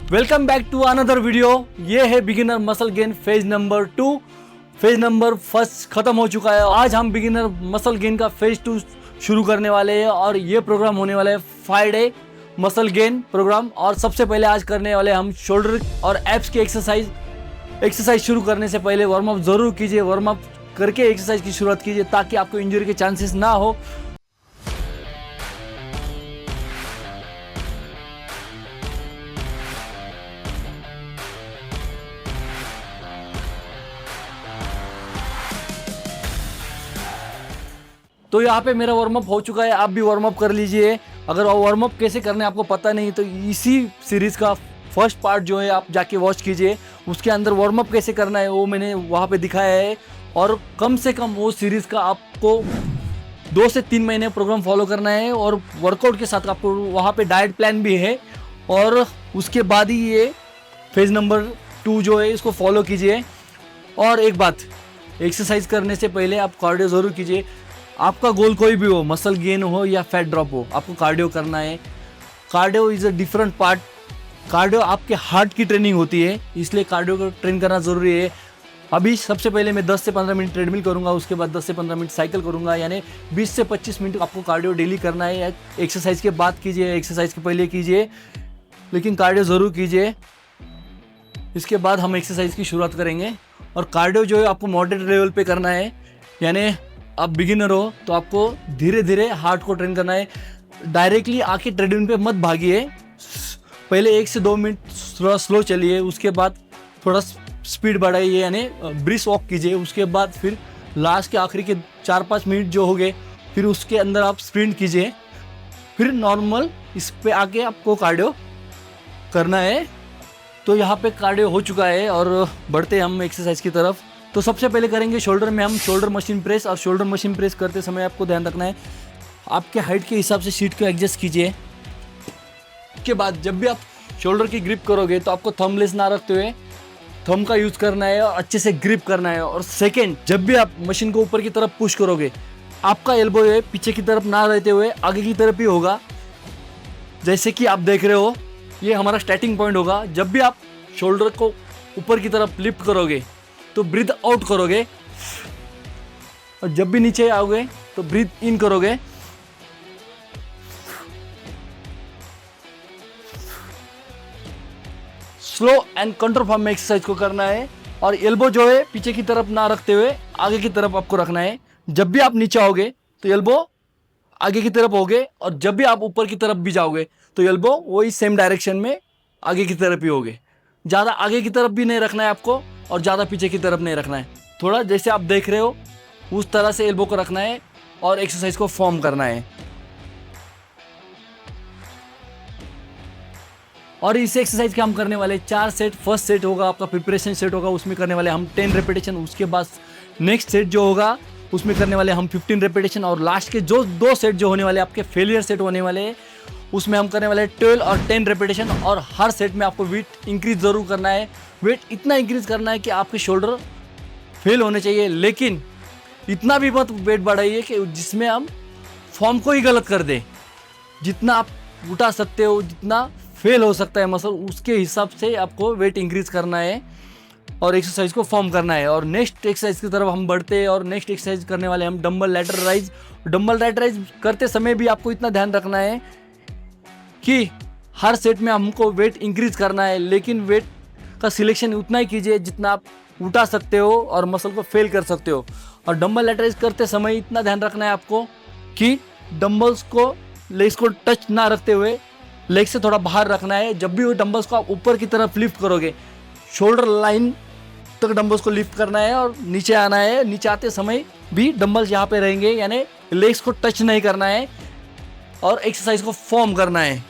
Welcome back to another video. ये है beginner muscle gain phase number 2। Phase number first खत्म हो चुका है। आज हम बिगिनर मसल गेन का फेज 2 शुरू करने वाले हैं और ये प्रोग्राम होने वाला है 5 डे मसल गेन प्रोग्राम। और सबसे पहले आज करने वाले हम शोल्डर और एब्स की एक्सरसाइज शुरू करने से पहले वार्म अप जरूर कीजिए। वार्म अप करके एक्सरसाइज की शुरुआत कीजिए ताकि आपको इंजरी के चांसेस ना हो। तो यहाँ पे मेरा वार्म अप हो चुका है, आप भी वार्म अप कर लीजिए। अगर वार्म अप कैसे करना है आपको पता नहीं तो इसी सीरीज़ का फर्स्ट पार्ट जो है आप जाके वॉच कीजिए। उसके अंदर वार्म अप कैसे करना है वो मैंने वहाँ पे दिखाया है। और कम से कम वो सीरीज़ का आपको 2 से 3 महीने प्रोग्राम फॉलो करना है और वर्कआउट के साथ आपको वहाँ पे डाइट प्लान भी है। और उसके बाद ही ये फेज नंबर 2 जो है इसको फॉलो कीजिए। और एक बात, एक्सरसाइज करने से पहले आप कार्डियो ज़रूर कीजिए। आपका गोल कोई भी हो, मसल गेन हो या फैट ड्रॉप हो, आपको कार्डियो करना है। Cardio is a different part. Cardio आपके हार्ट की ट्रेनिंग होती है, इसलिए कार्डियो को ट्रेन करना ज़रूरी है। अभी सबसे पहले मैं 10 से 15 मिनट ट्रेडमिल करूंगा, उसके बाद 10 से 15 मिनट साइकिल करूंगा, यानी 20 से 25 मिनट आपको कार्डियो डेली करना है। एक्सरसाइज के बाद कीजिए, एक्सरसाइज के पहले कीजिए, लेकिन कार्डियो ज़रूर कीजिए। इसके बाद हम एक्सरसाइज की शुरुआत करेंगे। और कार्डियो जो है आपको मॉडरेट लेवल पे करना है, यानी आप बिगिनर हो तो आपको धीरे धीरे हार्ट को ट्रेन करना है। डायरेक्टली आके ट्रेडमिल पे मत भागिए। पहले 1 से 2 मिनट स्लो चलिए, उसके बाद थोड़ा स्पीड बढ़ाइए, यानी ब्रिस्क वॉक कीजिए। उसके बाद फिर लास्ट के आखिरी के 4-5 मिनट जो हो गए, फिर उसके अंदर आप स्प्रिंट कीजिए। फिर नॉर्मल इस पे आके आपको कार्डियो करना है। तो यहाँ पे कार्डियो हो चुका है और बढ़ते हम एक्सरसाइज की तरफ। तो सबसे पहले करेंगे शोल्डर में हम शोल्डर मशीन प्रेस। और शोल्डर मशीन प्रेस करते समय आपको ध्यान रखना है, आपके हाइट के हिसाब से शीट को एडजस्ट कीजिए। उसके बाद जब भी आप शोल्डर की ग्रिप करोगे तो आपको थंबलेस ना रखते हुए थंब का यूज़ करना है और अच्छे से ग्रिप करना है। और सेकेंड, जब भी आप मशीन को ऊपर की तरफ पुश करोगे, आपका एल्बो है पीछे की तरफ ना रहते हुए आगे की तरफ ही होगा। जैसे कि आप देख रहे हो, ये हमारा स्टार्टिंग पॉइंट होगा। जब भी आप शोल्डर को ऊपर की तरफ लिफ्ट करोगे तो ब्रीथ आउट करोगे, और जब भी नीचे आओगे तो ब्रीथ इन करोगे। स्लो एंड कंट्रोल फॉर्म में एक्सरसाइज को करना है। और एल्बो जो है पीछे की तरफ ना रखते हुए आगे की तरफ आपको रखना है। जब भी आप नीचे आओगे तो एल्बो आगे की तरफ होगे, और जब भी आप ऊपर की तरफ भी जाओगे तो एल्बो वही सेम डायरेक्शन में आगे की तरफ ही होगे। ज़्यादा आगे की तरफ भी नहीं रखना है आपको और ज़्यादा पीछे की तरफ नहीं रखना है। थोड़ा जैसे आप देख रहे हो उस तरह से एल्बो को रखना है और एक्सरसाइज को फॉर्म करना है। और इस एक्सरसाइज के हम करने वाले 4 सेट। फर्स्ट सेट होगा आपका प्रिपरेशन सेट होगा, उसमें करने वाले हम 10 रेपिटेशन। उसके बाद नेक्स्ट सेट जो होगा उसमें करने वाले हम 15 रेपिटेशन। और लास्ट के जो 2 सेट जो होने वाले आपके फेलियर सेट होने वाले, उसमें हम करने वाले 12 और 10 रेपिटेशन। और हर सेट में आपको वेट इंक्रीज ज़रूर करना है। वेट इतना इंक्रीज करना है कि आपके शोल्डर फेल होने चाहिए, लेकिन इतना भी मत वेट बढ़ाइए कि जिसमें हम फॉर्म को ही गलत कर दें। जितना आप उठा सकते हो, जितना फेल हो सकता है मसल, उसके हिसाब से आपको वेट इंक्रीज करना है और एक्सरसाइज को फॉर्म करना है। और नेक्स्ट एक्सरसाइज की तरफ हम बढ़ते हैं। और नेक्स्ट एक्सरसाइज करने वाले हम dumbbell lateral rise. Dumbbell lateral rise करते समय भी आपको इतना ध्यान रखना है कि हर सेट में हमको वेट इंक्रीज करना है, लेकिन वेट का सिलेक्शन उतना ही कीजिए जितना आप उठा सकते हो और मसल को फेल कर सकते हो। और डंबल लैटरल करते समय इतना ध्यान रखना है आपको कि डंबल्स को लेग्स को टच ना रखते हुए लेग से थोड़ा बाहर रखना है। जब भी वो डंबल्स को आप ऊपर की तरफ लिफ्ट करोगे, शोल्डर लाइन तक डंबल्स को लिफ्ट करना है और नीचे आना है। नीचे आते समय भी डंबल्स यहाँ पे रहेंगे, यानी लेग्स को टच नहीं करना है और एक्सरसाइज को फॉर्म करना है।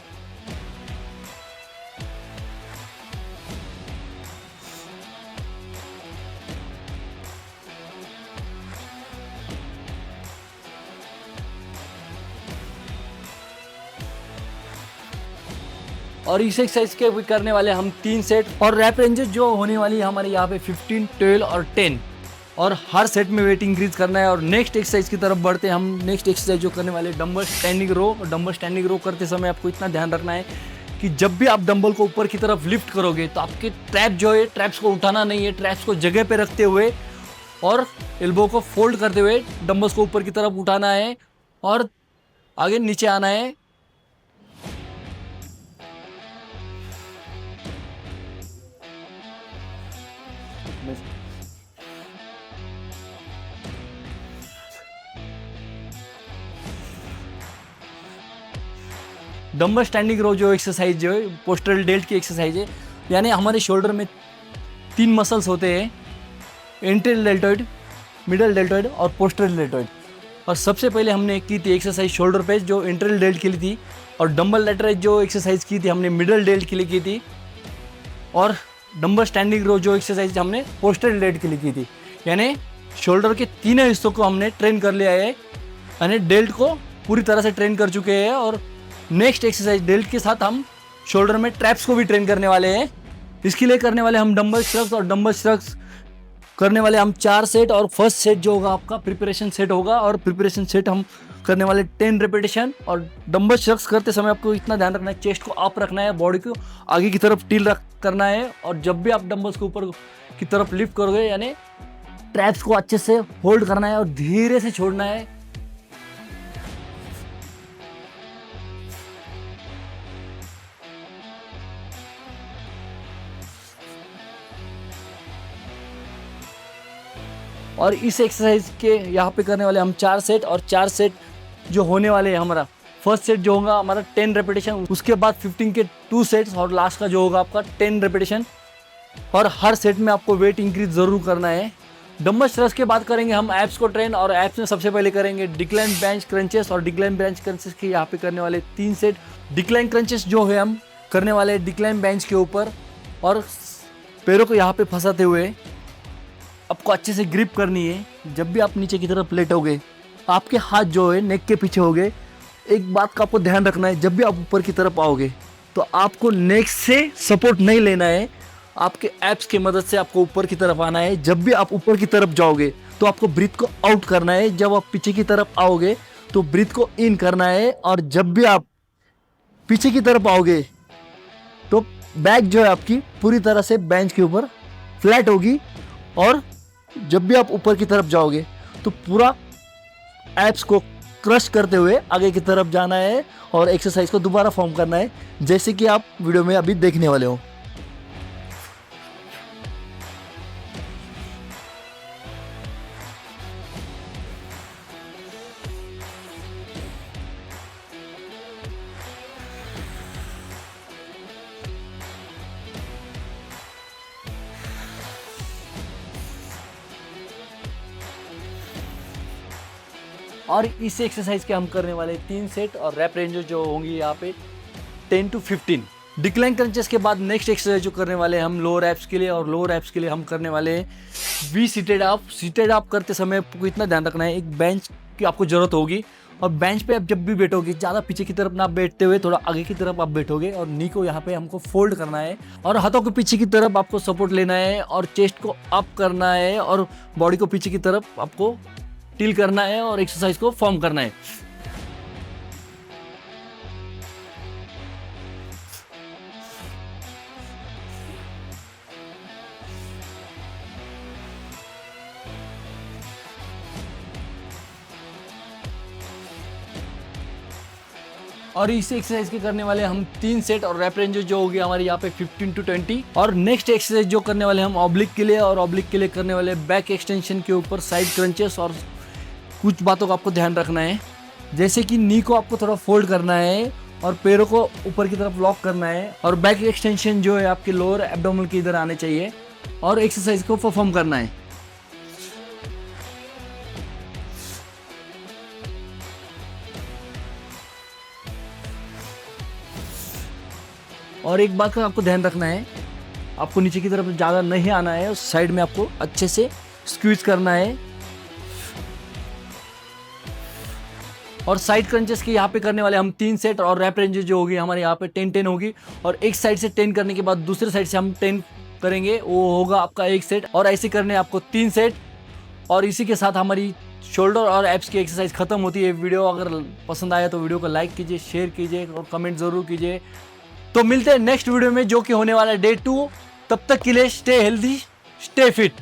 और इस एक्सरसाइज के भी करने वाले हम 3 सेट। और रैप रेंजेस जो होने वाली है हमारे यहाँ पे 15, 12 और 10। और हर सेट में वेट इंक्रीज करना है। और नेक्स्ट एक्सरसाइज की तरफ बढ़ते हैं हम। नेक्स्ट एक्सरसाइज जो करने वाले डंबल स्टैंडिंग रो। डंबल स्टैंडिंग रो करते समय आपको इतना ध्यान रखना है कि जब भी आप डंबल को ऊपर की तरफ लिफ्ट करोगे तो आपके ट्रैप जो है, ट्रैप्स को उठाना नहीं है, ट्रैप्स को जगह पे रखते हुए और एल्बो को फोल्ड करते हुए डंबल्स को ऊपर की तरफ उठाना है और आगे नीचे आना है। डंबल स्टैंडिंग रो जो एक्सरसाइज जो है पोस्टरल डेल्ट की एक्सरसाइज है, यानी हमारे शोल्डर में 3 मसल्स होते हैं, एंटेरियर डेल्टॉइड, मिडल डेल्टॉइड और पोस्टरल डेल्टॉइड। और सबसे पहले हमने की थी एक्सरसाइज शोल्डर पे जो एंटेरियर डेल्ट के लिए थी, और डंबल लैटराइज जो एक्सरसाइज की थी हमने मिडल डेल्ट के लिए की थी, और डंबल स्टैंडिंग रो जो एक्सरसाइज हमने पोस्टरल डेल्ट के लिए की थी। यानी शोल्डर के तीनों हिस्सों को हमने ट्रेन कर लिया है, यानी डेल्ट को पूरी तरह से ट्रेन कर चुके हैं। और नेक्स्ट एक्सरसाइज डेल्ट के साथ हम शोल्डर में ट्रैप्स को भी ट्रेन करने वाले हैं। इसके लिए करने वाले हम डंबल श्रग्स, और डंबल श्रग्स करने वाले हम 4 सेट, और फर्स्ट सेट जो होगा आपका प्रिपरेशन सेट होगा, और प्रिपरेशन सेट हम करने वाले 10 रेपिटेशन। और डंबल श्रग्स करते समय आपको इतना ध्यान रखना है, चेस्ट को अप रखना है, बॉडी को आगे की तरफ टील करना है, और जब भी आप डंबल्स को ऊपर की तरफ लिफ्ट करोगे यानी ट्रैप्स को अच्छे से होल्ड करना है और धीरे से छोड़ना है। और इस एक्सरसाइज के यहाँ पे करने वाले हम 4 सेट, और 4 सेट जो होने वाले हैं हमारा फर्स्ट सेट जो होगा हमारा 10 रेपिटेशन, उसके बाद 15 के 2 सेट्स, और लास्ट का जो होगा आपका 10 रेपिटेशन। और हर सेट में आपको वेट इंक्रीज ज़रूर करना है। डंबल थ्रस्ट के बाद करेंगे हम एब्स को ट्रेन, और एब्स में सबसे पहले करेंगे डिक्लाइन बेंच क्रंचेस, और डिक्लाइन बेंच क्रंचेस के यहाँ पे करने वाले 3 सेट। डिक्लाइन क्रंचेस जो है हम करने वाले डिक्लाइन बेंच के ऊपर, और पैरों को यहाँ पे फंसाते हुए आपको अच्छे से ग्रिप करनी है। जब भी आप नीचे की तरफ लेटोगे आपके हाथ जो है नेक के पीछे होंगे। एक बात का आपको ध्यान रखना है, जब भी आप ऊपर की तरफ आओगे तो आपको नेक से सपोर्ट नहीं लेना है, आपके एब्स की मदद से आपको ऊपर की तरफ आना है। जब भी आप ऊपर की तरफ जाओगे तो आपको ब्रीथ को आउट करना है, जब आप पीछे की तरफ आओगे तो ब्रीथ को इन करना है। और जब भी आप पीछे की तरफ आओगे तो बैक जो है आपकी पूरी तरह से बेंच के ऊपर फ्लैट होगी, और जब भी आप ऊपर की तरफ जाओगे तो पूरा एब्स को क्रश करते हुए आगे की तरफ जाना है, और एक्सरसाइज को दोबारा फॉर्म करना है जैसे कि आप वीडियो में अभी देखने वाले हो। और इस एक्सरसाइज के हम करने वाले 3 सेट, और रैप रेंज जो होंगी यहाँ पे 10 to 15। डिक्लाइन क्रंचेस के बाद नेक्स्ट एक्सरसाइज जो करने वाले हम लोअर एब्स के लिए, और लोअर एब्स के लिए हम करने वाले V seated up. Seated up करते समय आपको इतना ध्यान रखना है, एक बेंच की आपको ज़रूरत होगी, और बेंच पे आप जब भी बैठोगे ज़्यादा पीछे की तरफ ना बैठते हुए थोड़ा आगे की तरफ आप बैठोगे, और नी को यहाँ पे हमको फोल्ड करना है, और हाथों को पीछे की तरफ आपको सपोर्ट लेना है, और चेस्ट को अप करना है, और बॉडी को पीछे की तरफ आपको टिल करना है, और एक्सरसाइज को फॉर्म करना है। और इस एक्सरसाइज के करने वाले हम 3 सेट, और रैप रेंज जो होगी हमारी यहाँ पे 15 to 20। और नेक्स्ट एक्सरसाइज जो करने वाले हम ऑब्लिक के लिए, और ऑब्लिक के लिए करने वाले बैक एक्सटेंशन के ऊपर साइड क्रंचेस। और कुछ बातों का आपको ध्यान रखना है, जैसे कि नी को आपको थोड़ा फोल्ड करना है, और पैरों को ऊपर की तरफ लॉक करना है, और बैक एक्सटेंशन जो है आपके लोअर एब्डोमेन के इधर आने चाहिए, और एक्सरसाइज को परफॉर्म करना है। और एक बात का आपको ध्यान रखना है, आपको नीचे की तरफ ज़्यादा नहीं आना है, उस साइड में आपको अच्छे से स्क्वीज करना है। और साइड क्रंचेस के यहाँ पे करने वाले हम 3 सेट, और रैप रेंज जो होगी हमारे यहाँ पे 10-10 होगी, और एक साइड से 10 करने के बाद दूसरे साइड से हम 10 करेंगे, वो होगा आपका 1 सेट। और ऐसे करने आपको 3 सेट। और इसी के साथ हमारी शोल्डर और एब्स की एक्सरसाइज खत्म होती है। वीडियो अगर पसंद आया तो वीडियो को लाइक कीजिए, शेयर कीजिए, और कमेंट ज़रूर कीजिए। तो मिलते हैं नेक्स्ट वीडियो में जो कि होने वाला है डे 2। तब तक के लिए स्टे हेल्दी, स्टे फिट।